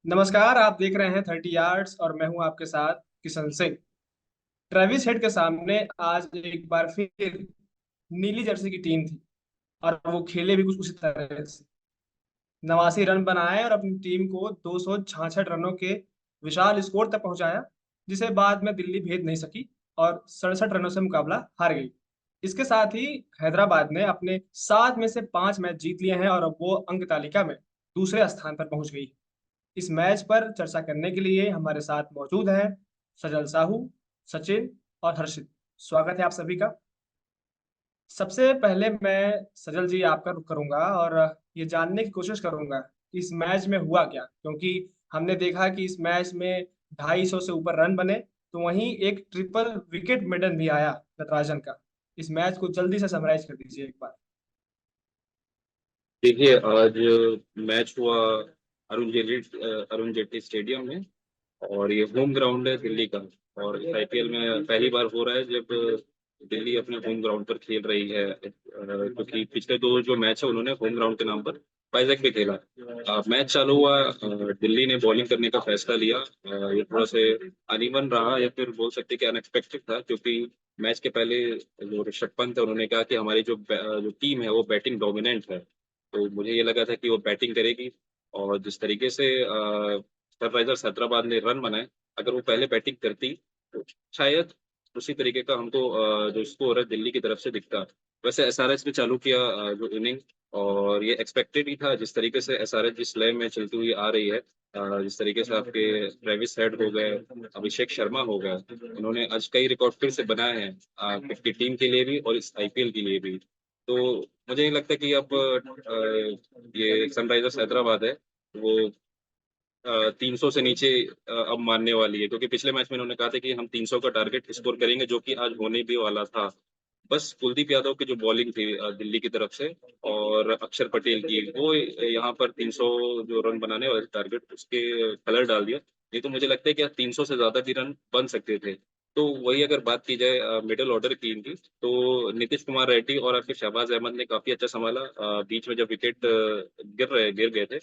नमस्कार। आप देख रहे हैं 30 यार्ड्स और मैं हूं आपके साथ किशन सिंह। ट्रेविस हेड के सामने आज एक बार फिर नीली जर्सी की टीम थी और वो खेले भी कुछ उसी तरह से। 89 रन बनाए और अपनी टीम को 266 रनों के विशाल स्कोर तक पहुंचाया, जिसे बाद में दिल्ली भेज नहीं सकी और 67 रनों से मुकाबला हार गई। इसके साथ ही हैदराबाद ने अपने 7 में से 5 मैच जीत लिए हैं और अब वो अंक तालिका में दूसरे स्थान पर पहुंच गई। इस मैच पर चर्चा करने के लिए हमारे साथ मौजूद हैं सजल साहू, सचिन और हर्षित। स्वागत है आप सभी का। सबसे पहले मैं सजल जी आपका रुख करूंगा और ये जानने की कोशिश करूंगा कि इस मैच में हुआ क्या, क्योंकि हमने देखा कि इस मैच में 250 से ऊपर रन बने, तो वहीं एक ट्रिपल विकेट मिडन भी आया नटराजन का। इस मैच को जल्दी से समराइज कर दीजिए एक बार। देखिए, आज मैच हुआ अरुण जेटली स्टेडियम में। और ये होम ग्राउंड है दिल्ली का। और इस आईपीएल में पहली बार हो रहा है जब दिल्ली अपने होम ग्राउंड पर खेल रही है, क्योंकि पिछले दो जो मैच है उन्होंने होम ग्राउंड के नाम पर वाइजैक में खेला। मैच चालू हुआ, दिल्ली ने बॉलिंग करने का फैसला लिया। ये थोड़ा से अनइवन रहा, या फिर बोल सकते कि अनएक्सपेक्टेड था, क्योंकि मैच के पहले जो ऋषभ पंत है उन्होंने कहा कि हमारी जो टीम है वो बैटिंग डोमिनेंट है। तो मुझे ये लगा था कि वो बैटिंग करेगी। और जिस तरीके से सनराइजर्स हैदराबाद ने रन बनाए, अगर वो पहले बैटिंग करती तो शायद उसी तरीके का हमको जो स्कोर है दिल्ली की तरफ से दिखता। वैसे एसआरएच ने चालू किया जो इनिंग, और ये एक्सपेक्टेड ही था। जिस तरीके से एसआरएच जिस लय में चलती हुई आ रही है, जिस तरीके से आपके ट्रेविस हेड हो गए, अभिषेक शर्मा हो गए, उन्होंने आज कई रिकॉर्ड फिर से बनाए हैं, अपनी टीम के लिए भी और इस आईपीएल के लिए भी। तो मुझे नहीं लगता कि अब ये सनराइजर्स हैदराबाद है वो 300 से नीचे अब मानने वाली है, क्योंकि पिछले मैच में इन्होंने कहा था कि हम 300 का टारगेट स्कोर करेंगे, जो कि आज होने भी वाला था। बस कुलदीप यादव की जो बॉलिंग थी दिल्ली की तरफ से, और अक्षर पटेल की, वो यहाँ पर 300 जो रन बनाने वाले टारगेट उसके कलर डाल दिया। नहीं तो मुझे लगता है कि 300 से ज्यादा भी रन बन सकते थे। तो वही अगर बात की जाए मिडिल ऑर्डर की इनकी, तो नीतीश कुमार रेड्डी और आपके शहबाज अहमद ने काफी अच्छा संभाला। बीच में जब विकेट गिर गए थे,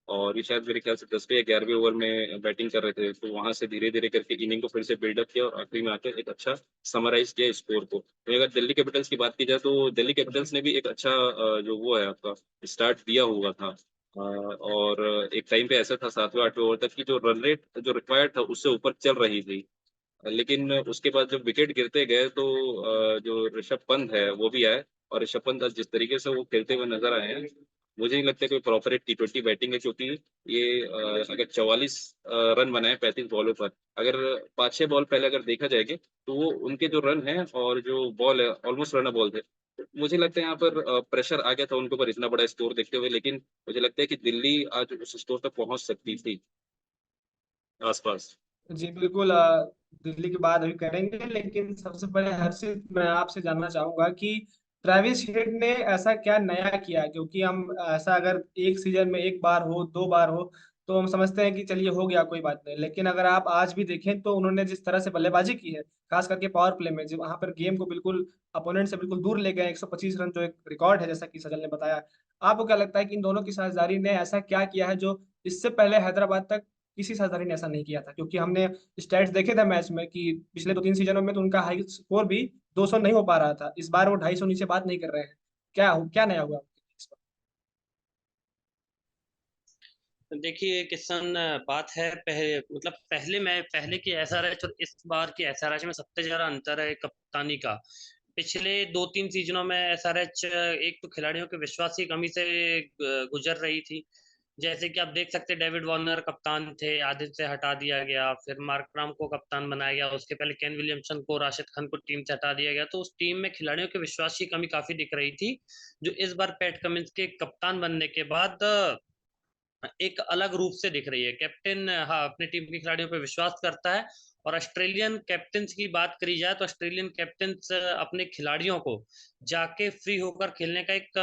और ये शायद मेरे ख्याल से 10वें या 11वें ओवर में बैटिंग कर रहे थे, तो वहां से धीरे धीरे करके इनिंग को फिर से बिल्डअप किया और आखिरी में आकर एक अच्छा समराइज किया स्कोर को। तो अगर दिल्ली कैपिटल्स की बात की जाए, तो दिल्ली कैपिटल्स ने भी एक अच्छा जो वो है आपका स्टार्ट दिया हुआ था। और एक टाइम पे ऐसा था 7वें 8वें ओवर तक की जो रन रेट जो रिक्वायर्ड था उससे ऊपर चल रही थी। लेकिन उसके बाद जब विकेट गिरते गए, तो जो ऋषभ पंत है वो भी आए। और ऋषभ पंत आज जिस तरीके से वो खेलते हुए नजर आए हैं, मुझे नहीं लगता कोई प्रॉपर T20 बैटिंग है, क्योंकि ये अगर 44 रन बनाए 35 बॉलों पर, अगर 5-6 बॉल पहले अगर देखा जाएगा, तो वो उनके जो रन है और जो बॉल है ऑलमोस्ट रन बॉल थे। तो मुझे लगता है यहाँ पर प्रेशर आ गया था उनके ऊपर इतना बड़ा स्कोर देखते हुए, लेकिन मुझे लगता है कि दिल्ली आज उस स्कोर तक पहुंच सकती थी आसपास। जी बिल्कुल। दिल्ली की बात अभी करेंगे, लेकिन सबसे पहले हर्षित मैं आपसे जानना चाहूंगा कि ट्रेविस हेड ने ऐसा क्या नया किया, क्योंकि हम ऐसा अगर एक सीजन में एक बार हो, 2 बार हो, तो हम समझते हैं कि चलिए हो गया कोई बात नहीं। लेकिन अगर आप आज भी देखें तो उन्होंने जिस तरह से बल्लेबाजी की है, खास करके पावर प्ले में, जब वहां पर गेम को बिल्कुल अपोनेंट से बिल्कुल दूर ले गए, 125 रन जो एक रिकॉर्ड है जैसा कि सजल ने बताया। आपको क्या लगता है कि इन दोनों की साझेदारी ने ऐसा क्या किया है जो इससे पहले हैदराबाद तक किसी साझेदारी ने ऐसा नहीं किया था? क्योंकि हमने स्टैट्स देखे थे मैच में कि पिछले 2-3 सीजनों में तो उनका हाई स्कोर भी 200 नहीं हो पा रहा था। इस बार वो 250 नीचे बात नहीं कर रहे हैं। क्या नया हुआ इस देखिए किशन, बात है मतलब पहले की एसआरएच और इस बार की एसआरएच में सबसे ज्यादा अंतर है कप्तानी का। पिछले 2-3 सीजनों में एसआरएच एक तो खिलाड़ियों के विश्वास की कमी से गुजर रही थी। जैसे कि आप देख सकते हैं, डेविड वार्नर कप्तान थे, आदित्य से हटा दिया गया, फिर मार्कराम को कप्तान बनाया गया, उसके पहले केन विलियमसन को, राशिद खान को टीम से हटा दिया गया। तो उस टीम में खिलाड़ियों के विश्वास की कमी काफी दिख रही थी, जो इस बार पैट कमिंस के कप्तान बनने के बाद एक अलग रूप से दिख रही है। कैप्टन, हाँ, अपनी टीम के खिलाड़ियों पर विश्वास करता है। और ऑस्ट्रेलियन कैप्टन्स की बात करी जाए तो ऑस्ट्रेलियन कैप्टन्स अपने खिलाड़ियों को जाके फ्री होकर खेलने का एक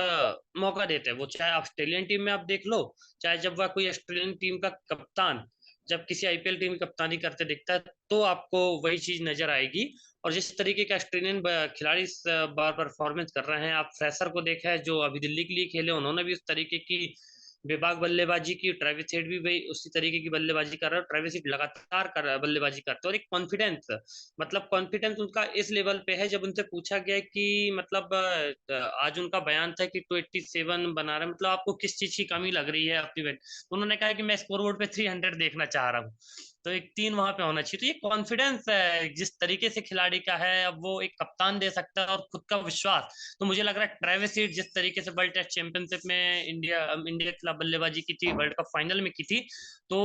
मौका देते हैं। वो चाहे ऑस्ट्रेलियन टीम में आप देख लो, चाहे जब वह कोई ऑस्ट्रेलियन टीम का कप्तान जब किसी आईपीएल टीम की कप्तानी करते दिखता है, तो आपको वही चीज नजर आएगी। और जिस तरीके के ऑस्ट्रेलियन खिलाड़ी इस बार परफॉर्मेंस कर रहे हैं, आप फ्रेशर को देखा है जो अभी दिल्ली के लिए खेले, उन्होंने भी उस तरीके की बेबाक बल्लेबाजी की। ट्रेविस हेड भी वही उसी तरीके की बल्लेबाजी कर रहा है। ट्रेविस हेड लगातार कर रहा है बल्लेबाजी करते हैं, और एक कॉन्फिडेंस, मतलब कॉन्फिडेंस उनका इस लेवल पे है। जब उनसे पूछा गया कि मतलब आज उनका बयान था कि 287 बना रहे हैं, मतलब आपको किस चीज की कमी लग रही है अपनी बैट, उन्होंने कहा कि मैं स्कोरबोर्ड पे 300 देखना चाह रहा हूँ। तो एक 3 वहां पे होना चाहिए। तो ये कॉन्फिडेंस है जिस तरीके से खिलाड़ी का है, अब वो एक कप्तान दे सकता है, और खुद का विश्वास। तो मुझे लग रहा है ट्रेविस हेड जिस तरीके से वर्ल्ड टेस्ट चैंपियनशिप में इंडिया के खिलाफ बल्लेबाजी की थी, वर्ल्ड कप फाइनल में की थी, तो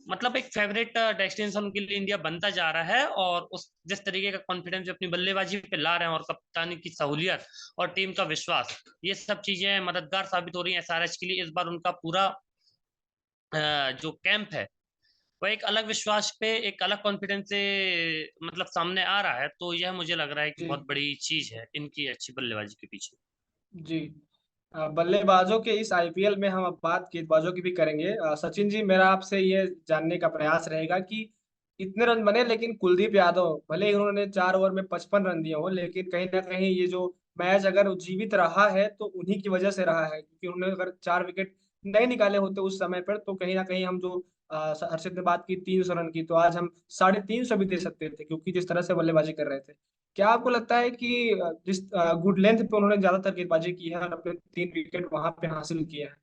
मतलब एक फेवरेट डेस्टिनेशन के लिए इंडिया बनता जा रहा है। और उस जिस तरीके का कॉन्फिडेंस अपनी बल्लेबाजी पे ला रहे हैं, और कप्तानी की सहूलियत और टीम का विश्वास, ये सब चीजें मददगार साबित हो रही हैं एसआरएच के लिए। इस बार उनका पूरा जो कैंप है, वो एक अलग विश्वास पे, एक अलग कॉन्फिडेंस से मतलब सामने आ रहा है। तो यह मुझे लग रहा है कि जी बहुत बड़ी चीज है इनकी अच्छी बल्लेबाजी के पीछे। जी। बल्लेबाजों के इस आईपीएल में हम अब बात गेंदबाजों की भी करेंगे। सचिन जी, मेरा आपसे ये जानने का प्रयास रहेगा कि इतने रन बने, लेकिन कुलदीप यादव भले ही उन्होंने 4 ओवर में 55 रन दिए हो, लेकिन कहीं ना कहीं ये जो मैच अगर जीवित रहा है तो उन्हीं की वजह से रहा है, क्योंकि उन्होंने अगर 4 विकेट नहीं निकाले होते उस समय पर तो कहीं ना कहीं हम जो हर्षित ने बात की 300 रन की, तो आज हम 350 भी दे सकते थे, क्योंकि जिस तरह से बल्लेबाजी कर रहे थे। क्या आपको लगता है कि जिस गुड लेंथ पे उन्होंने ज्यादातर गेंदबाजी की है और अपने 3 विकेट वहां पे हासिल किए हैं,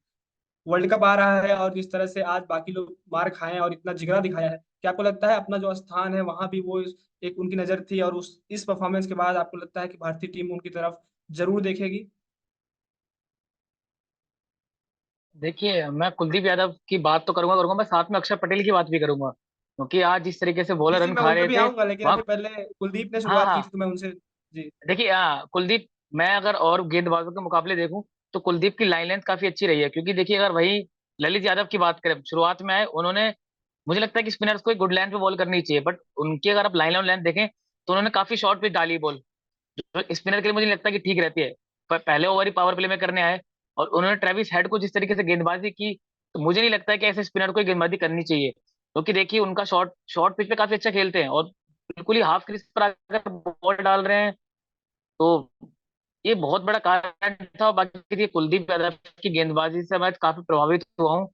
वर्ल्ड कप आ रहा है और जिस तरह से आज बाकी लोग मार खाए हैं और इतना जिगरा दिखाया है, क्या आपको लगता है अपना जो स्थान है वहां भी वो एक उनकी नजर थी, और उस इस परफॉर्मेंस के बाद आपको लगता है कि भारतीय टीम उनकी तरफ जरूर देखेगी? देखिए, मैं कुलदीप यादव की बात तो करूंगा करूंगा, मैं साथ में अक्षर पटेल की बात भी करूंगा, क्योंकि आज जिस तरीके से जी बॉलर जी, रन मैं खा उन पे रहे भी थे आऊंगा, लेकिन वहां। अभी पहले कुलदीप ने हाँ शुरुआत की हाँ। थी तो मैं उनसे। जी देखिए, हाँ, कुलदीप, मैं अगर और गेंदबाजों के मुकाबले देखूं तो कुलदीप की लाइन लेंथ काफी अच्छी रही है, क्योंकि देखिए अगर वही ललित यादव की बात करें, शुरुआत में आए उन्होंने, मुझे लगता है कि स्पिनर्स को एक गुड लाइन पे बॉल करनी चाहिए, बट उनकी अगर आप लाइन ऑन लाइन देखें तो उन्होंने काफी शॉर्ट पिच डाली बॉल, जो स्पिनर के लिए मुझे नहीं लगता कि ठीक रहती है। पर पहले ओवर ही पावर प्ले में करने आए, और उन्होंने ट्रेविस हेड को जिस तरीके से गेंदबाजी की, तो मुझे नहीं लगता है कि ऐसे स्पिनर को ही गेंदबाजी करनी चाहिए, क्योंकि देखिए उनका शॉर्ट शॉर्ट पिच पे काफी अच्छा खेलते हैं, और बिल्कुल ही हाफ क्रीज पर अगर बॉल डाल रहे हैं, तो ये बहुत बड़ा कारण था। और बाकी देखिए कुलदीप यादव की गेंदबाजी से मैं काफी प्रभावित हुआ हूँ,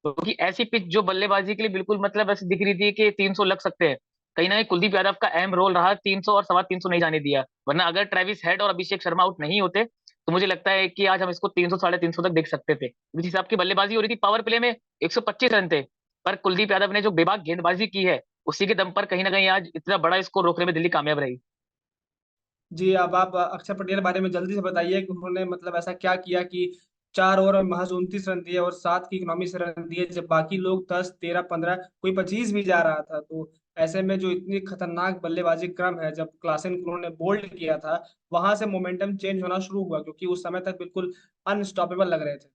क्योंकि ऐसी पिच जो बल्लेबाजी के लिए बिल्कुल मतलब ऐसी दिख रही थी कि 300 लग सकते हैं, कहीं ना कहीं कुलदीप यादव का अहम रोल रहा, 300 और 350 नहीं जाने दिया, वरना अगर ट्रेविस हेड और अभिषेक शर्मा आउट नहीं होते तो मुझे लगता है कि आज हम इसको 300 350 तक देख सकते थे। जिस हिसाब की बल्लेबाजी हो रही थी, पावर प्ले में 125 रन थे, पर कुलदीप यादव ने जो बेबाक गेंदबाजी की है, उसी के दम पर कहीं ना कहीं आज इतना बड़ा स्कोर रोकने में दिल्ली कामयाब रही। जी। अब आप अक्षर पटेल के बारे में जल्दी से बताइए कि उन्होंने मतलब ऐसा क्या किया कि 4 ओवर में महज 29 रन दिए और 7 की इकोनॉमी से रन दिए, जब बाकी लोग 10, 13, 15, कोई 25 भी जा रहा था। तो ऐसे में जो इतनी खतरनाक बल्लेबाजी क्रम है, जब क्लासेन को उन्होंने बोल्ड किया था, वहां से मोमेंटम चेंज होना शुरू हुआ, क्योंकि उस समय तक बिल्कुल अनस्टॉपेबल लग रहे थे।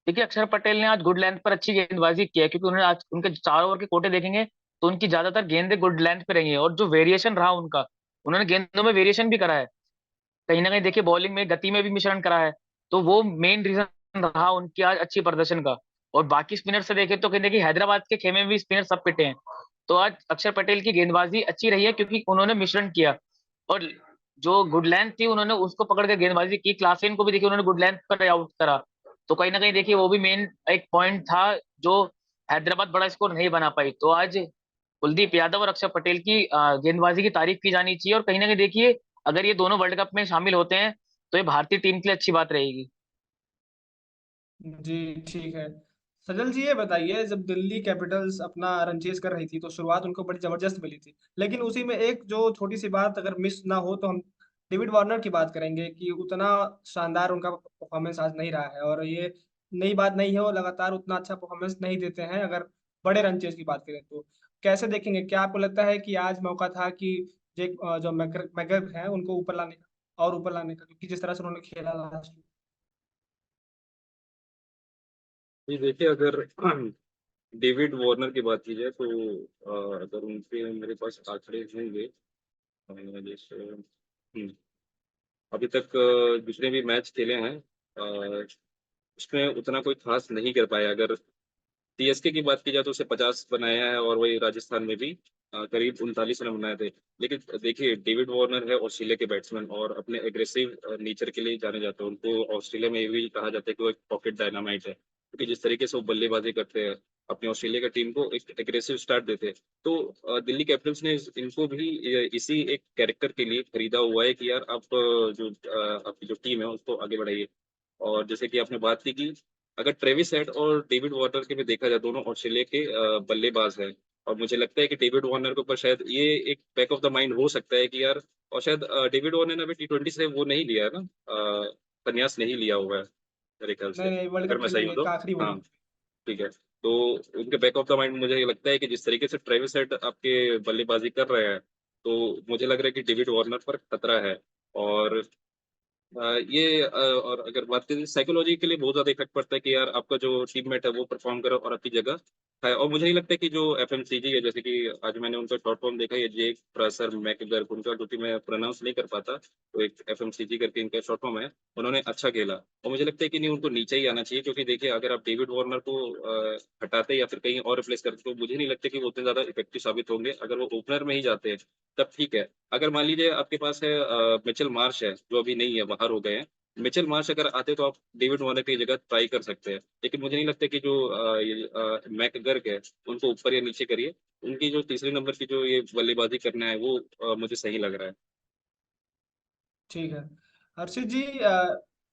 देखिए, अक्षर पटेल ने आज गुड लेंथ पर अच्छी गेंदबाजी की है, क्योंकि उन्होंने आज उनके 4 ओवर के कोटे देखेंगे तो उनकी ज्यादातर गेंदें गुड लेंथ पे रही हैं, और जो वेरिएशन रहा उनका, उन्होंने गेंदों में वेरिएशन भी करा है, कहीं ना कहीं देखिए बॉलिंग में गति में भी मिश्रण करा है, तो वो मेन रीजन रहा उनकी आज अच्छी प्रदर्शन का। और बाकी स्पिनर से देखें तो कहीं देखिए हैदराबाद के खेमे में भी स्पिनर सब पिटे हैं, तो आज अक्षर पटेल की गेंदबाजी अच्छी रही है, क्योंकि उन्होंने मिश्रण किया, और जो गुड लेंथ थी उन्होंने उसको पकड़ के गेंदबाजी की। क्लासेन को भी देखिए उन्होंने गुड लेंथ पर आउट करा, तो कहीं ना कहीं देखिए वो भी मेन एक पॉइंट था जो हैदराबाद बड़ा स्कोर नहीं बना पाई। तो आज कुलदीप यादव और अक्षर पटेल की गेंदबाजी की तारीफ की जानी चाहिए, और कहीं ना कहीं देखिए अगर ये दोनों वर्ल्ड कप में शामिल होते हैं तो ये भारतीय टीम के लिए अच्छी बात रहेगी। जी ठीक है। सजल जी, ये बताइए, जब दिल्ली कैपिटल्स अपना रन चेज कर रही थी तो शुरुआत उनको बड़ी जबरदस्त मिली थी, लेकिन उसी में एक जो छोटी सी बात अगर मिस ना हो तो हम डेविड वार्नर की बात करेंगे कि उतना शानदार उनका परफॉर्मेंस आज नहीं रहा है। और ये नई बात नहीं है, वो लगातार उतना अच्छा परफॉर्मेंस नहीं देते हैं अगर बड़े रन चेज की बात करें तो। कैसे देखेंगे? क्या आपको लगता है कि आज मौका था कि जो मैगर है उनको ऊपर लाने का और ऊपर लाने का, क्योंकि जिस तरह से उन्होंने खेला लास्ट में? ये देखिए, अगर डेविड वार्नर की बात की जाए तो अगर उनके मेरे पास आंकड़े होंगे, जैसे अभी तक जितने भी मैच खेले हैं, उसमें उतना कोई खास नहीं कर पाया। अगर सीएसके की बात की जाए तो उसे 50 बनाया है, और वही राजस्थान में भी करीब 39 रन बनाए थे। लेकिन देखिए, डेविड वार्नर है ऑस्ट्रेलिया के बैट्समैन, और अपने एग्रेसिव नेचर के लिए जाने जाते हैं। उनको ऑस्ट्रेलिया में ये भी कहा जाता है कि वो एक पॉकेट डायनामाइट है, क्योंकि जिस तरीके से वो बल्लेबाजी करते हैं, अपनी ऑस्ट्रेलिया की टीम को एक एग्रेसिव स्टार्ट देते हैं। तो दिल्ली कैपिटल्स ने इनको भी इसी एक कैरेक्टर के लिए खरीदा हुआ है कि यार आप आपकी जो टीम है उसको आगे बढ़ाइए। और जैसे कि आपने बात की कि अगर ट्रेविस हेड और डेविड वार्नर के भी देखा जाए, दोनों ऑस्ट्रेलिया के बल्लेबाज हैं, और मुझे लगता है कि डेविड वार्नर के ऊपर शायद ये एक बैक ऑफ द माइंड हो सकता है कि यार, और शायद डेविड वार्नर ने अभी टी20 से वो नहीं लिया है ना, संन्यास नहीं लिया हुआ है मेरे ख्याल से, नहीं नहीं, वर्ल्ड अगर कप मैं सही खेलेंगे, हूँ एक तो। आखिरी वर्ल्ड हाँ, कप। ठीक है। तो उनके बैक ऑफ द माइंड मुझे ये लगता है कि जिस तरीके से ट्रेविस हेड आपके बल्लेबाजी कर रहे हैं, तो मुझे लग रहा है कि डेविड वार्नर पर खतरा है। और और अगर बात करें साइकोलॉजी के लिए बहुत ज्यादा इफेक्ट पड़ता है कि यार आपका जो टीममेट है वो परफॉर्म करे और आपकी जगह है। और मुझे नहीं लगता कि जो एफएमसीजी है, जैसे कि आज मैंने उनका शॉर्ट फॉर्म देखा, ये जेक फ्रासर मैकगर, उनका जो कि मैं प्रोनाउंस नहीं कर पाता, तो एक एफएमसीजी करके इनका शॉर्ट फॉर्म है, उन्होंने अच्छा खेला। और मुझे लगता है कि नहीं, उनको नीचे ही आना चाहिए, क्योंकि देखिए अगर आप डेविड वार्नर को हटाते या फिर कहीं और रिप्लेस करते, तो मुझे नहीं लगता कि वो उतने ज्यादा इफेक्टिव साबित होंगे। अगर वो ओपनर में ही जाते हैं तब ठीक है। अगर मान लीजिए आपके पास है मिचेल मार्श है, जो अभी नहीं है, बाहर हो गए हैं। मिचेल मार्श अगर आते तो आप डेविड वार्नर की जगह ट्राई कर सकते हैं। लेकिन मुझे नहीं लगता कि जो मैकगर्क है उनको ऊपर या नीचे करिए। उनकी जो तीसरे नंबर की जो ये बल्लेबाजी करना है वो मुझे सही लग रहा है। ठीक है। हर्षित जी,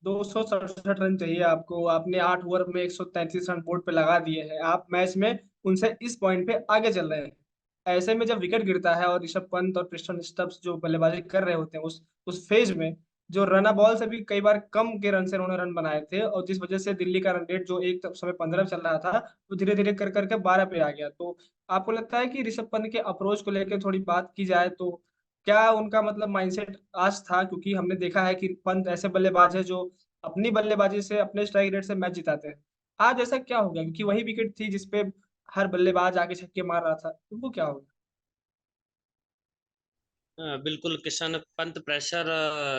267 रन चाहिए आपको, आपने 8 ओवर में 133 रन बोर्ड पे लगा दिए हैं, आप मैच में उनसे इस पॉइंट पे आगे चल रहे हैं। ऐसे में जब विकेट गिरता है और ऋषभ पंत और प्रिस्टन स्टब्स जो बल्लेबाजी कर रहे होते हैं, उस फेज में जो रन बॉल से भी कई बार कम के रन से उन्होंने रन बनाए थे, और जिस वजह से दिल्ली का रन रेट जो एक समय 15 चल रहा था, वो धीरे धीरे कर करके 12 पे आ गया। तो आपको लगता है कि ऋषभ पंत के अप्रोच को लेकर थोड़ी बात की जाए तो क्या उनका मतलब माइंडसेट आज था? क्योंकि हमने देखा है कि पंत ऐसे बल्लेबाज है जो अपनी बल्लेबाजी से, अपने स्ट्राइक रेट से मैच जिताते हैं। आज ऐसा क्या हो गया? क्योंकि वही विकेट थी जिसपे हर बल्लेबाज आके छक्के मार रहा था, तो वो क्या हो गया? बिल्कुल किशन पंत प्रेशर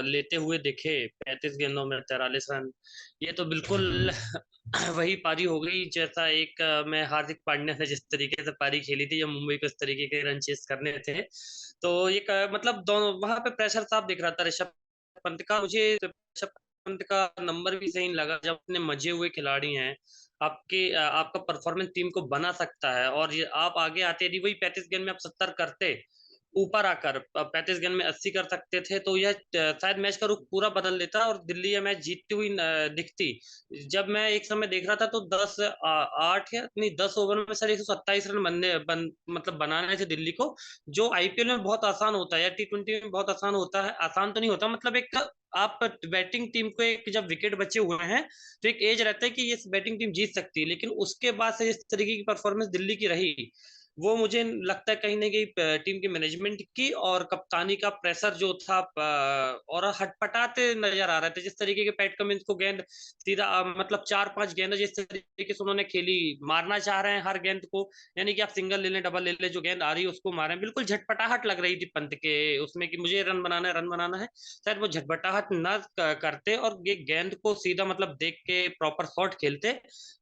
लेते हुए दिखे 35 गेंदों में 43 रन। ये तो बिल्कुल वही पारी हो गई जैसा एक मैं हार्दिक पांड्या ने जिस तरीके से पारी खेली थी, जब मुंबई को इस तरीके के रन चेस करने थे। तो एक मतलब दोनों वहां पे प्रेशर साफ दिख रहा था ऋषभ पंत का। मुझे ऋषभ पंत का नंबर भी सही नहीं लगा। जब अपने मजे हुए खिलाड़ी हैं, आपका परफॉर्मेंस टीम को बना सकता है, और ये आप आगे आते, यदि वही 35 गेंद में आप 70 करते, ऊपर आकर 35 गेंद में 80 कर सकते थे, तो यह शायद मैच का रुख पूरा बदल देता और दिल्ली यह मैच जीतती हुई दिखती। जब मैं एक समय देख रहा था तो 8 या नहीं 10 ओवर में सर 127 रन मतलब बनाने थे दिल्ली को, जो आईपीएल में बहुत आसान होता है या टी20 में बहुत आसान होता है। आसान तो नहीं होता, मतलब एक आप बैटिंग टीम को एक जब विकेट बचे हुए हैं तो एक एज रहता है कि ये बैटिंग टीम जीत सकती है, लेकिन उसके बाद से जिस तरीके की परफॉर्मेंस दिल्ली की रही, वो मुझे लगता है कहीं ना कहीं टीम की मैनेजमेंट की और कप्तानी का प्रेशर जो था, और हटपटाते नजर आ रहे थे। जिस तरीके के पैट कमिंस को गेंद सीधा मतलब 4-5 गेंद जिस तरीके से उन्होंने खेली, मारना चाह रहे हैं हर गेंद को, यानी कि आप सिंगल ले लें डबल ले लें, जो गेंद आ रही है उसको मारें। बिल्कुल झटपटाहट लग रही थी पंत के उसमें कि मुझे रन बनाना है, रन बनाना है। शायद वो झटपटाहट न करते और ये गेंद को सीधा मतलब देख के प्रॉपर शॉट खेलते,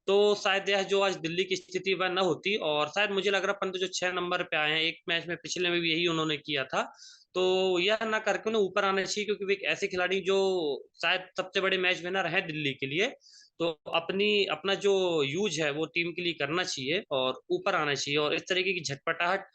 तो शायद यह जो आज दिल्ली की स्थिति वह न होती। और शायद मुझे लग रहा पंत जो 6 नंबर पे आए हैं, एक मैच में पिछले में भी यही उन्होंने किया था, तो यह ना करके उन्हें ऊपर आना चाहिए, क्योंकि वे एक ऐसे खिलाड़ी जो शायद सबसे बड़े मैच विनर है दिल्ली के लिए। तो अपना जो यूज है वो टीम के लिए करना चाहिए और ऊपर आना चाहिए। और इस तरीके की झटपटाहट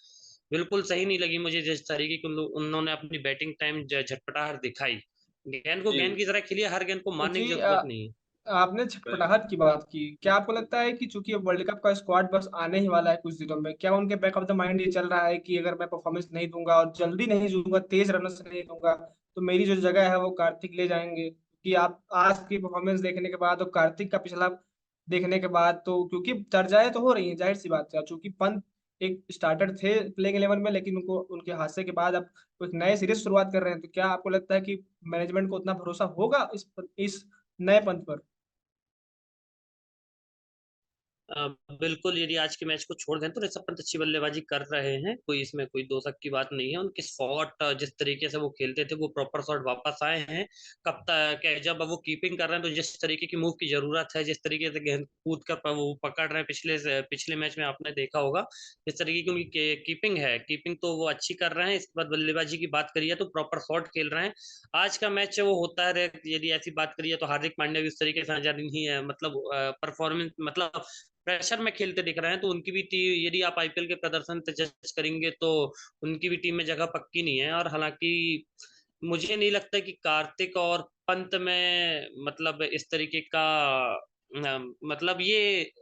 बिल्कुल सही नहीं लगी मुझे, जिस तरीके की उन्होंने अपनी बैटिंग टाइम झटपटाहट दिखाई। गेंद को गेंद जी की तरह खेलिए, हर गेंद को तो मारने जी, की जरूरत नहीं है। आपने छटपटाहट की बात की, क्या आपको लगता है कि चूंकि अब वर्ल्ड कप का स्क्वाड बस आने ही वाला है कुछ दिनों में, क्या उनके बैक ऑफ द माइंड ये चल रहा है कि अगर मैं परफॉर्मेंस नहीं दूंगा और जल्दी नहीं दूंगा, तेज रनों से नहीं दूंगा, तो मेरी जो जगह है वो कार्तिक ले जाएंगे? कि आप आज की परफॉर्मेंस देखने के बाद और कार्तिक का पिछला देखने के बाद, तो क्योंकि चर्चाएं तो हो रही हैं, जाहिर सी बात है, चूंकि पंत एक स्टार्टर थे प्लेइंग 11 में, लेकिन उनको उनके हादसे के बाद अब वो एक नए सिरे से शुरुआत कर रहे हैं, तो क्या आपको लगता है कि मैनेजमेंट को उतना भरोसा होगा इस नए पंत पर? बिल्कुल, यदि आज के मैच को छोड़ दें तो ऋषभ पंत अच्छी बल्लेबाजी कर रहे हैं, कोई इसमें कोई दो शक की बात नहीं है। उनके शॉट जिस तरीके से वो खेलते थे, वो प्रॉपर शॉट वापस आए हैं। जब वो कीपिंग कर रहे हैं तो जिस तरीके की मूव की जरूरत है, जिस तरीके से गेंद कूद कर वो पकड़ रहे हैं, पिछले मैच में आपने देखा होगा जिस तरीके की उनकी कीपिंग है, कीपिंग तो वो अच्छी कर रहे हैं। इसके बाद बल्लेबाजी की बात करिए तो प्रॉपर शॉट खेल रहे हैं। आज का मैच वो होता है, यदि ऐसी बात करिए तो हार्दिक पांड्या भी उस तरीके से आजादी नहीं है, मतलब परफॉर्मेंस, मतलब प्रेशर में खेलते दिख रहे हैं। तो उनकी भी टीम, यदि आप आईपीएल के प्रदर्शन से जज करेंगे तो उनकी भी टीम में जगह पक्की नहीं है। और हालांकि मुझे नहीं लगता कि कार्तिक और पंत में मतलब इस तरीके का मतलब ये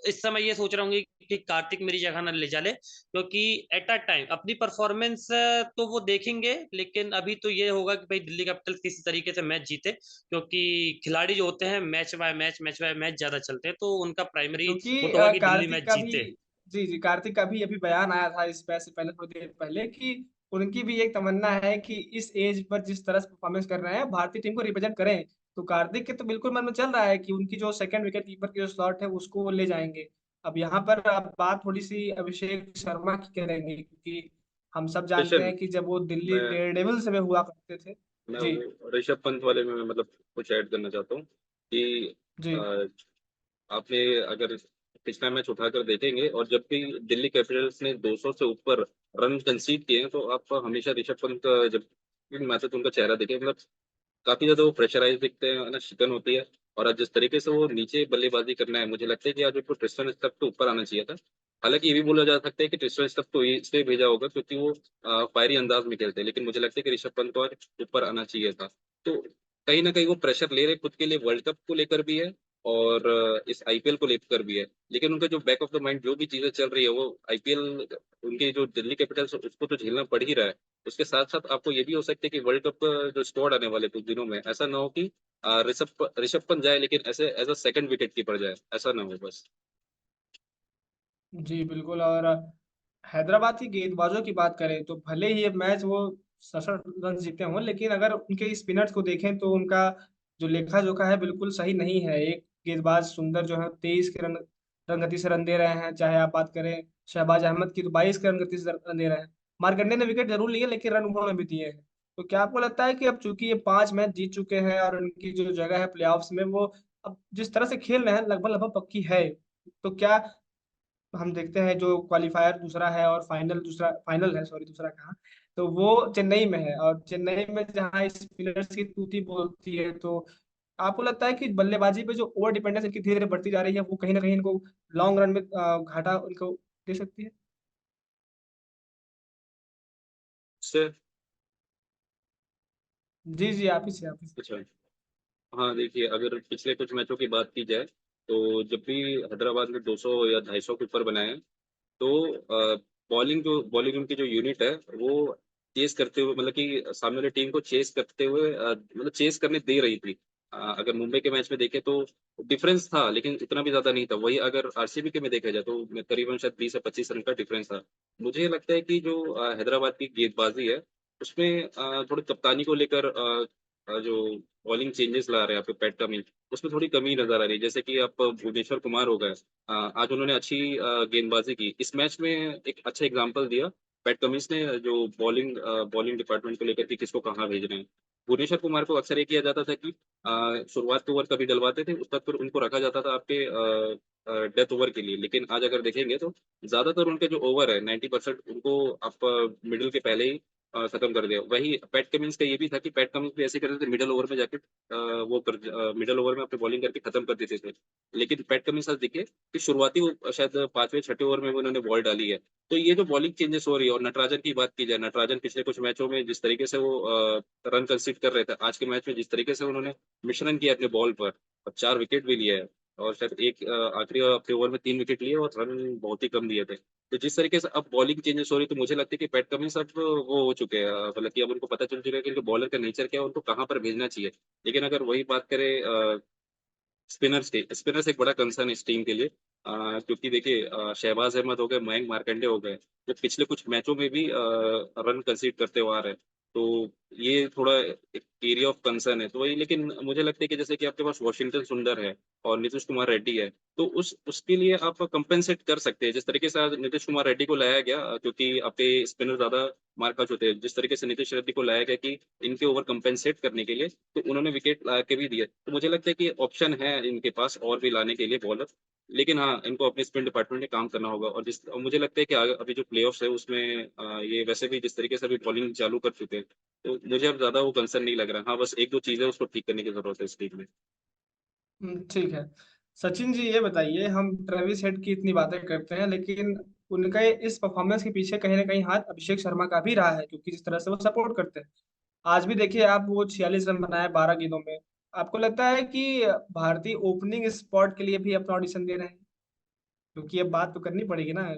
इस समय ये सोच रहा हूँ कि कार्तिक मेरी जगह ना ले जा ले, क्योंकि एट अ टाइम अपनी परफॉर्मेंस तो वो देखेंगे, लेकिन अभी तो ये होगा कि भाई दिल्ली कैपिटल्स किसी तरीके से मैच जीते, क्योंकि खिलाड़ी जो होते हैं मैच बाय मैच ज्यादा चलते हैं, तो उनका प्राइमरी वो क्योंकि तो होगा कि दिल्ली कार्तिक मैच का भी, जीते। जी जी, कार्तिक का भी अभी बयान आया था इस मैच से पहले, थोड़ी देर पहले, कि उनकी भी एक तमन्ना है कि इस एज पर जिस तरह से परफॉर्मेंस कर रहे हैं भारतीय टीम को रिप्रेजेंट करें। तो कार्तिक के तो बिल्कुल मन में चल रहा है कि उनकी जो सेकंड विकेट कीपर की जो स्लॉट है उसको वो ले जाएंगे। अब यहाँ पर अब बात थोड़ी सी अभिषेक शर्मा की करेंगे, क्योंकि हम सब जानते स्पेशल हैं कि जब वो दिल्ली मैं डेयरडेविल्स में हुआ करते थे। मैं जी वो ऋषभ पंत वाले में मतलब कुछ ऐड करना चाहता हूँ कि जी आपने अगर पिछला मैच उठाकर देखेंगे और जब भी दिल्ली कैपिटल्स ने 200 से ऊपर रन कंसीड किए हैं तो आप हमेशा ऋषभ पंत का जब भी मैच है तो उनका चेहरा देखें, मतलब काफी ज्यादा वो प्रेशराइज दिखते हैं ना, शिकन होती है। और आज जिस तरीके से वो नीचे बल्लेबाजी करना है, मुझे लगता है कि आज उनको ट्रिस्टन स्टफ तो ऊपर आना चाहिए था। हालांकि ये भी बोला जा सकता है कि ट्रिस्टन स्टफ को इसलिए भेजा होगा क्योंकि वो फायरी अंदाज में खेलते हैं, लेकिन मुझे लगता है कि ऋषभ पंत को आज ऊपर आना चाहिए था। तो कहीं ना कहीं वो प्रेशर ले रहे खुद के लिए, वर्ल्ड कप को लेकर भी है और इस आईपीएल को लेकर भी है। लेकिन उनका जो बैक ऑफ द माइंड जो भी चीजें चल रही है वो आईपीएल, उनके जो दिल्ली कैपिटल्स उसको तो झेलना पड़ ही रहा है। उसके साथ साथ आपको ये भी हो सकता है कि वर्ल्ड कप का जो स्क्वाड आने वाले कुछ दिनों में ऐसा ना हो कि ऋषभ ऋषभ पंत जाए लेकिन ऐसे as a second wicket keeper जाए, ऐसा ना हो बस। जी बिल्कुल। और हैदराबाद की गेंदबाजों की बात करें तो भले ही ये मैच वो 67 रन जीते हों, लेकिन अगर उनके स्पिनर्स को देखें तो उनका जो लेखा जोखा है बिल्कुल सही नहीं है। एक गेंदबाज सुंदर जो है 23 के रन गति से रन दे रहे हैं, चाहे आप बात करें शहबाज अहमद की तो 22 के रन गति से रन दे रहे हैं। मार्कंडे ने विकेट जरूर लिए लेकिन रन उन्होंने भी दिए हैं। तो क्या आपको लगता है कि अब चूंकि ये 5 मैच जीत चुके हैं और उनकी जो जगह है प्लेऑफ्स में वो अब जिस तरह से खेल रहे हैं लगभग लगभग पक्की है, तो क्या हम देखते हैं जो क्वालिफायर दूसरा है और फाइनल दूसरा, फाइनल है सॉरी दूसरा कहाँ, तो वो चेन्नई में है, और चेन्नई में जहाँ स्पिनर्स की तूती बोलती है, तो आपको लगता है कि बल्लेबाजी पे जो ओवर डिपेंडेंस इनकी धीरे धीरे बढ़ती जा रही है वो कहीं ना कहीं इनको लॉन्ग रन में घाटा इनको दे सकती है? उससे जी जी, आप ही से। अच्छा, हाँ देखिए, अगर पिछले कुछ मैचों की बात की जाए तो जब भी हैदराबाद ने 200 या 250 के ऊपर बनाए हैं, तो बॉलिंग उनकी जो यूनिट है वो चेस करते हुए, मतलब कि सामने वाली टीम को चेस करते हुए मतलब चेस करने दे रही थी। अगर मुंबई के मैच में देखें तो डिफरेंस था लेकिन इतना भी ज्यादा नहीं था। वही अगर आरसीबी के में देखा जाए तो करीबन शायद 20 या 25 रन का डिफरेंस था। मुझे लगता है कि जो हैदराबाद की गेंदबाजी है उसमें थोड़ी कप्तानी को लेकर जो बॉलिंग चेंजेस ला रहे हैं आपके पैट कमिंस, उसमें थोड़ी कमी नजर आ रही है। जैसे कि आप भुवनेश्वर कुमार हो गए, आज उन्होंने अच्छी गेंदबाजी की इस मैच में, एक अच्छा एग्जांपल दिया पैट कमिंस ने जो बॉलिंग डिपार्टमेंट को लेकर के किसको कहाँ भेज रहे हैं। भुवनेश्वर कुमार को अक्सर ये किया जाता था कि शुरुआत के ओवर कभी डलवाते थे, उसके बाद फिर उनको रखा जाता था आपके डेथ ओवर के लिए। लेकिन आज अगर देखेंगे तो ज्यादातर उनके जो ओवर है 90% उनको आप मिडिल के पहले ही खत्म कर दिया। वही पैट कमिंस का ये भी था कि पैट कमिंस भी ऐसे करते थे, मिडिल ओवर में जाके मिडिल ओवर में अपने बॉलिंग करके खत्म कर देते थे। लेकिन पैट कमिंस आज देखिए कि शुरुआती शायद पांचवें छठे ओवर में भी उन्होंने बॉल डाली है। तो ये जो बॉलिंग चेंजेस हो रही है, और नटराजन की बात की जाए, नटराजन पिछले कुछ मैचों में जिस तरीके से वो रन कंसीड कर रहे थे, आज के मैच में जिस तरीके से उन्होंने मिश्रण किया अपने बॉल पर और 4 विकेट भी लिया है, और शायद एक आखिरी अपने ओवर में 3 विकेट लिए और रन बहुत ही कम दिए थे। तो जिस तरीके से अब बॉलिंग चेंजेस हो रही है तो मुझे लगता है कि पैट कमिंस अब वो हो चुके हैं, मतलब कि अब उनको पता चल चुका है कि उनके बॉलर का नेचर क्या है, उनको कहाँ पर भेजना चाहिए। लेकिन अगर वही बात करें स्पिनर्स एक बड़ा कंसर्न है इस टीम के लिए। क्योंकि देखिए शहबाज अहमद हो गए, मयंक मार्कंडे हो गए, जो पिछले कुछ मैचों में भी रन कंसीड करते हुए आ रहे हैं। तो ये थोड़ा एक एरिया ऑफ कंसर्न है। तो वही, लेकिन मुझे लगता है कि जैसे कि आपके पास वॉशिंगटन सुंदर है और नीतीश कुमार रेड्डी है, तो उस उसके लिए आप कंपेंसेट कर सकते हैं। जिस तरीके से आज नीतीश कुमार रेड्डी को लाया गया, क्योंकि आपके स्पिनर ज्यादा मार खा चुके हैं, जिस तरीके से नीतीश रेड्डी को लाया गया कि इनके ओवर कंपेंसेट करने के लिए, तो उन्होंने विकेट ला के भी दिए। तो मुझे लगता है कि ऑप्शन है इनके पास और भी लाने के लिए बॉलर। लेकिन हाँ, इनको अपने स्पिन डिपार्टमेंट में काम करना होगा। और मुझे लगता है कि अभी जो प्लेऑफ्स है उसमें ये वैसे भी जिस तरीके से अभी बॉलिंग चालू कर चुके हैं, तो मुझे अब ज्यादा वो कंसर्न नहीं लग रहा। हाँ, बस एक दो चीजें उसको ठीक करने की जरूरत है इस लीग में। ठीक है। सचिन जी, ये बताइए, हम ट्रेविस हेड की इतनी बातें करते हैं, लेकिन उनके इस परफॉर्मेंस के पीछे कहीं ना कहीं हाथ अभिषेक शर्मा का भी रहा है, क्योंकि जिस तरह से वो सपोर्ट करते हैं। आज भी देखिए आप, वो 46 रन बनाए 12 गेंदों में। आपको लगता है कि भारतीय ओपनिंग स्पॉट के लिए भी अपना ऑडिशन दे रहे हैं? क्योंकि अब बात तो करनी पड़ेगी ना।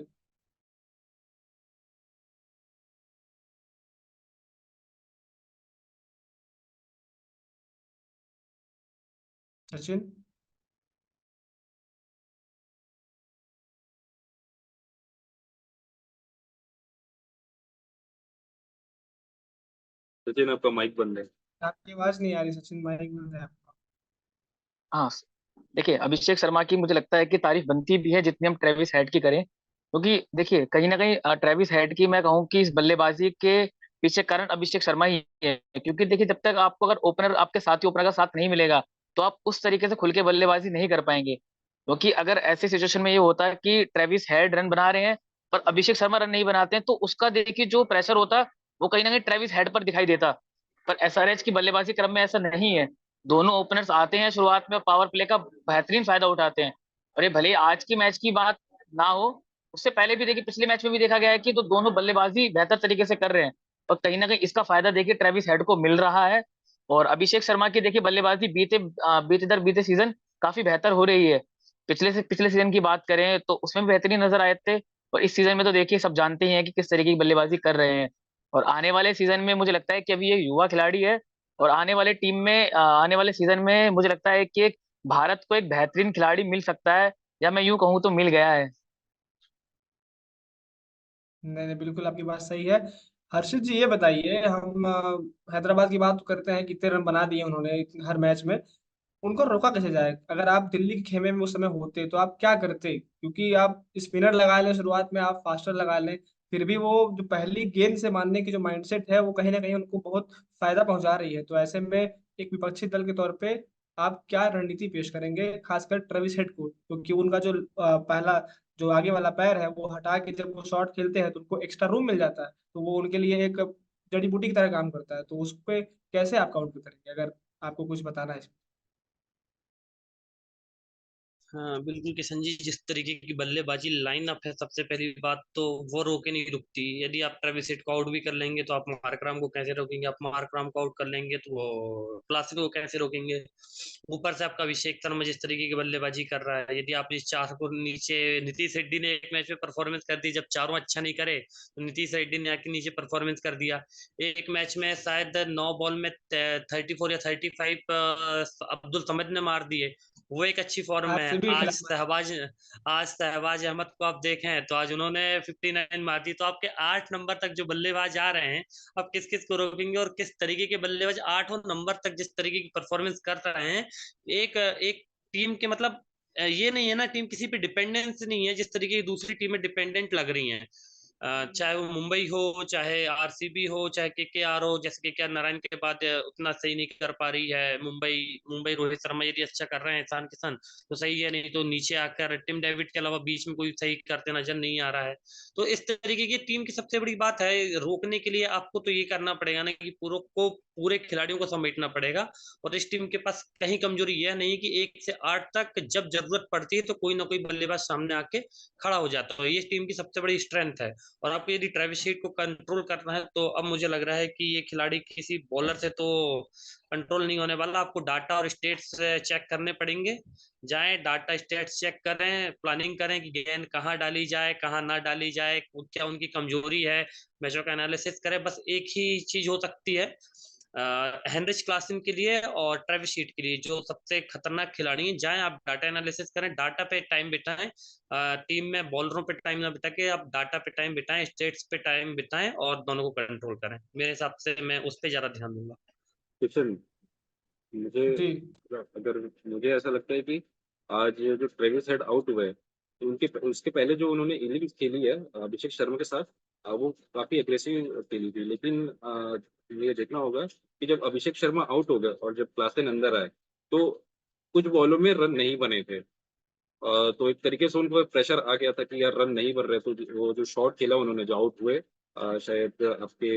सचिन। सचिन, आपका माइक बंद है। आपकी आवाज नहीं आ रही सचिन, माइक में है आपका। हाँ, देखिए अभिषेक शर्मा की मुझे लगता है कि तारीफ बनती भी है जितनी हम ट्रेविस हेड की करें, क्योंकि देखिए कहीं ना कहीं ट्रेविस हेड की मैं कहूँ कि इस बल्लेबाजी के पीछे कारण अभिषेक शर्मा ही है। क्योंकि देखिए जब तक आपको अगर ओपनर, आपके साथी ओपनर का साथ नहीं मिलेगा, तो आप उस तरीके से खुल के बल्लेबाजी नहीं कर पाएंगे। क्योंकि अगर ऐसे सिचुएशन में ये होता है कि ट्रेविस हेड रन बना रहे हैं पर अभिषेक शर्मा रन नहीं बनाते हैं, तो उसका देखिए जो प्रेशर होता वो कहीं ना कहीं ट्रेविस हेड पर दिखाई देता। पर एसआरएच की बल्लेबाजी क्रम में ऐसा नहीं है। दोनों ओपनर्स आते हैं शुरुआत में, पावर प्ले का बेहतरीन फायदा उठाते हैं। और ये भले ही आज की मैच की बात ना हो, उससे पहले भी देखिए पिछले मैच में भी देखा गया है कि तो दोनों बल्लेबाजी बेहतर तरीके से कर रहे हैं। और कहीं ना कहीं इसका फायदा देखिए ट्रेविस हेड को मिल रहा है। और अभिषेक शर्मा की देखिए बल्लेबाजी बीते दर बीते सीजन काफी बेहतर हो रही है। पिछले सीजन की बात करें तो उसमें भी बेहतरीन नजर आए थे। और इस सीजन में तो देखिए सब जानते ही हैं कि किस तरीके की बल्लेबाजी कर रहे हैं। और आने वाले सीजन में मुझे लगता है कि अभी ये युवा खिलाड़ी है, और आने वाले सीजन में मुझे लगता है कि एक भारत को एक बेहतरीन खिलाड़ी मिल सकता है, या मैं यूं कहूँ तो मिल गया है। नहीं नहीं, बिल्कुल आपकी बात सही है। हर्षित जी, ये बताइए, हम हैदराबाद की बात करते हैं, कितने रन बना दिए उन्होंने हर मैच में। उनको रोका कैसे जाए? अगर आप दिल्ली के खेमे में उस समय होते तो आप क्या करते? क्योंकि आप स्पिनर लगा लें शुरुआत में, आप फास्टर लगा लें, फिर भी वो जो पहली गेंद से मारने की जो माइंडसेट है, वो कहीं ना कहीं उनको बहुत फायदा पहुंचा रही है। तो ऐसे में एक विपक्षी दल के तौर पे आप क्या रणनीति पेश करेंगे, खासकर ट्रेविस हेड को? क्योंकि उनका जो पहला जो आगे वाला पैर है वो हटा के जब वो शॉट खेलते हैं तो उनको एक्स्ट्रा रूम मिल जाता है, तो वो उनके लिए एक जड़ी बूटी की तरह काम करता है। तो उस पे कैसे आप काउंटर करेंगे, अगर आपको कुछ बताना है? हाँ बिल्कुल किशन जी, जिस तरीके की बल्लेबाजी लाइनअप है, सबसे पहली बात तो वो रोके नहीं रुकती। यदि आप ट्रेविस हेड को आउट भी कर लेंगे तो आप मार्कराम को कैसे रोकेंगे? आप मार्कराम को आउट कर लेंगे तो वो क्लासिको को कैसे रोकेंगे? ऊपर से आपका अभिषेक शर्मा जिस तरीके की बल्लेबाजी कर रहा है, यदि आप इस चार को नीचे, नीतीश रेड्डी ने एक मैच में परफॉर्मेंस कर दी, जब चारों अच्छा नहीं करे तो नीतीश रेड्डी ने आके नीचे परफॉर्मेंस कर दिया। एक मैच में शायद 9 बॉल में 34 या 35 अब्दुल समद ने मार दिए, वो एक अच्छी फॉर्म में है। आरसीबी के खिलाफ। आज शहबाज अहमद को आप देखें तो आज उन्होंने 59 मार दी। तो आपके 8 नंबर तक जो बल्लेबाज आ रहे हैं, आप किस किस को रोकेंगे? और किस तरीके के बल्लेबाज 8 नंबर तक जिस तरीके की परफॉर्मेंस कर रहे हैं, एक एक टीम के मतलब ये नहीं है ना, टीम किसी पे डिपेंडेंस नहीं है जिस तरीके की दूसरी टीमें डिपेंडेंट लग रही हैं। चाहे वो मुंबई हो, चाहे आरसीबी हो, चाहे केकेआर हो। जैसे केकेआर नारायण के बाद उतना सही नहीं कर पा रही है। मुंबई मुंबई रोहित शर्मा यदि अच्छा कर रहे हैं, ईशान किशन तो सही है, नहीं तो नीचे आकर टिम डेविड के अलावा बीच में कोई सही करते नजर नहीं आ रहा है। तो इस तरीके की टीम की सबसे बड़ी बात है, रोकने के लिए आपको तो ये करना पड़ेगा ना कि पूरे खिलाड़ियों को समेटना पड़ेगा। और इस टीम के पास कहीं कमजोरी यह नहीं कि 1 से 8 तक जब जरूरत पड़ती है तो कोई ना कोई बल्लेबाज सामने आके खड़ा हो जाता है। ये टीम की सबसे बड़ी स्ट्रेंथ है। और आपको यदि ट्रेविस हेड को कंट्रोल करना है तो अब मुझे लग रहा है कि ये खिलाड़ी किसी बॉलर से तो कंट्रोल नहीं होने वाला। आपको डाटा और स्टेट्स चेक करने पड़ेंगे। जाएं, डाटा स्टेट्स चेक करें, प्लानिंग करें कि गेंद कहाँ डाली जाए, कहाँ ना डाली जाए, क्या उनकी कमजोरी है, मैचों का एनालिसिस करें। बस एक ही चीज हो सकती है हेनरिच क्लासन के लिए और ट्रेविस हीट के लिए, जो सबसे खतरनाक खिलाड़ी हैं। जाएं आप डाटा एनालिसिस करें, डाटा पे टाइम बिताएं, टीम में बॉलरों पे टाइम ना बिता के आप डाटा पे टाइम बिताएं, स्टेट्स पे टाइम बिताएं और दोनों को कंट्रोल करें। मेरे हिसाब से मैं उस पर ज्यादा ध्यान दूंगा। क्वेश्चन मुझे जी अगर मुझे ऐसा लगता है कि आज जो ट्रेविस हेड आउट हुए हैं, तो उनके उसके पहले जो उन्होंने इनिंग्स खेली है अभिषेक शर्मा के साथ, वो काफी एग्रेसिव खेली थी। लेकिन ये देखना होगा कि जब अभिषेक शर्मा आउट हो गए और जब क्लासन अंदर आए, तो कुछ बॉलों में रन नहीं बने थे। तो एक तरीके से उनको प्रेशर आ गया था कि यार रन नहीं बन रहे, तो वो जो शॉट खेला उन्होंने, जो आउट हुए, शायद आपके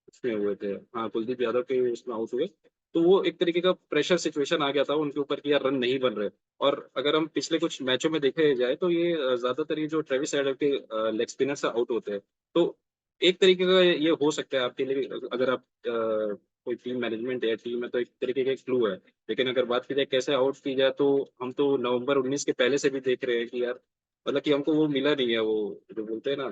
उसमें हुए थे, हाँ कुलदीप यादव के उसमें आउट हुए। तो वो एक तरीके का प्रेशर सिचुएशन आ गया था उनके ऊपर कि यार रन नहीं बन रहे। और अगर हम पिछले कुछ मैचों में देखे जाए तो ये ज्यादातर ये जो ट्रेविस हेड के लेग स्पिनर से आउट होते हैं। तो एक तरीके का ये हो सकता है आपके लिए, अगर आप कोई टीम मैनेजमेंट है, टीम है, तो एक तरीके का एक क्लू है। लेकिन अगर बात की जाए कैसे आउट की जाए, तो हम तो नवंबर 19 के पहले से भी देख रहे हैं कि यार मतलब कि हमको वो मिला नहीं है, वो जो बोलते हैं ना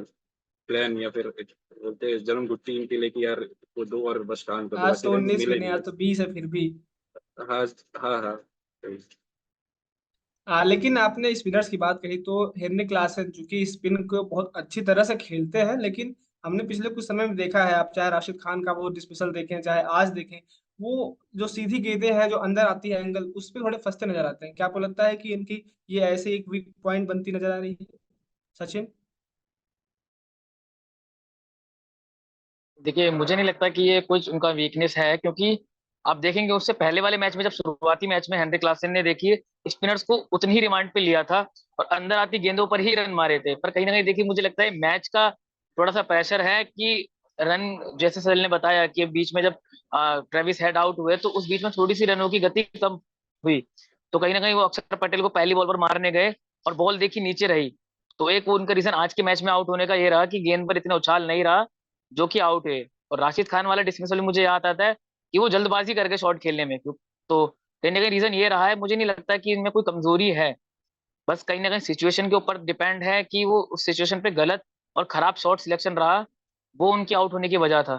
प्लान, या फिर बोलते हैं जन्म गुट्टी इनके लिए कि यार वो दो और बस काम कर दो, आज ऐसे तो रन 19 भी मिले नहीं, नहीं है। आज तो 20 है फिर भी। हाँ हाँ हाँ। लेकिन आपने स्पिनर्स की बात कही तो हेनरी क्लासन चूंकि स्पिन को बहुत अच्छी तरह से खेलते हैं, लेकिन हमने पिछले कुछ समय में देखा है, आप चाहे राशिद खान का वो डिस्मिसल देखें चाहे आज देखें, वो जो सीधी गेंदें हैं जो अंदर आती है एंगल, उस पर थोड़े फंसते नजर आते हैं। क्या आपको लगता है कि इनकी ये ऐसे एक वीक पॉइंट बनती नजर आ रही है, सचिन? देखिए मुझे नहीं लगता कि ये कुछ उनका वीकनेस है, क्योंकि आप देखेंगे उससे पहले वाले मैच में, जब शुरुआती मैच में हेनरी क्लासन ने देखिए स्पिनर्स को उतनी ही रिमांड पे लिया था और अंदर आती गेंदों पर ही रन मारे थे। पर कहीं ना कहीं देखिए मुझे लगता है मैच का थोड़ा सा प्रेशर है कि रन, जैसे सर ने बताया कि बीच में जब ट्रेविस हेड आउट हुए तो उस बीच में थोड़ी सी रनों की गति कम हुई, तो कहीं ना कहीं वो अक्षर पटेल को पहली बॉल पर मारने गए और बॉल देखी नीचे रही। तो एक वो उनका रीजन आज के मैच में आउट होने का ये रहा कि गेंद पर इतना उछाल नहीं रहा, जो कि आउट है। और राशिद खान वाला डिस्मिसल मुझे याद आता है कि वो जल्दबाजी करके शॉट खेलने में, तो कहीं ना कहीं रीजन ये रहा है। मुझे नहीं लगता कि इनमें कोई कमजोरी है, बस कहीं ना कहीं सिचुएशन के ऊपर डिपेंड है कि वो उस सिचुएशन पे गलत और खराब शॉट सिलेक्शन रहा, वो उनके आउट होने की वजह था।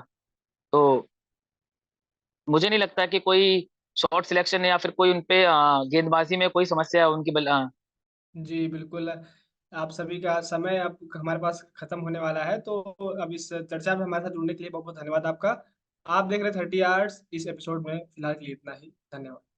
तो मुझे नहीं लगता कि कोई शॉट सिलेक्शन या फिर कोई उनपे गेंदबाजी में कोई समस्या है उनकी जी बिल्कुल। आप सभी का समय अब हमारे पास खत्म होने वाला है, तो अब इस चर्चा में हमारे साथ जुड़ने के लिए बहुत बहुत धन्यवाद आपका। आप देख रहे 30 आवर्स, इस एपिसोड में फिलहाल के लिए इतना ही। धन्यवाद।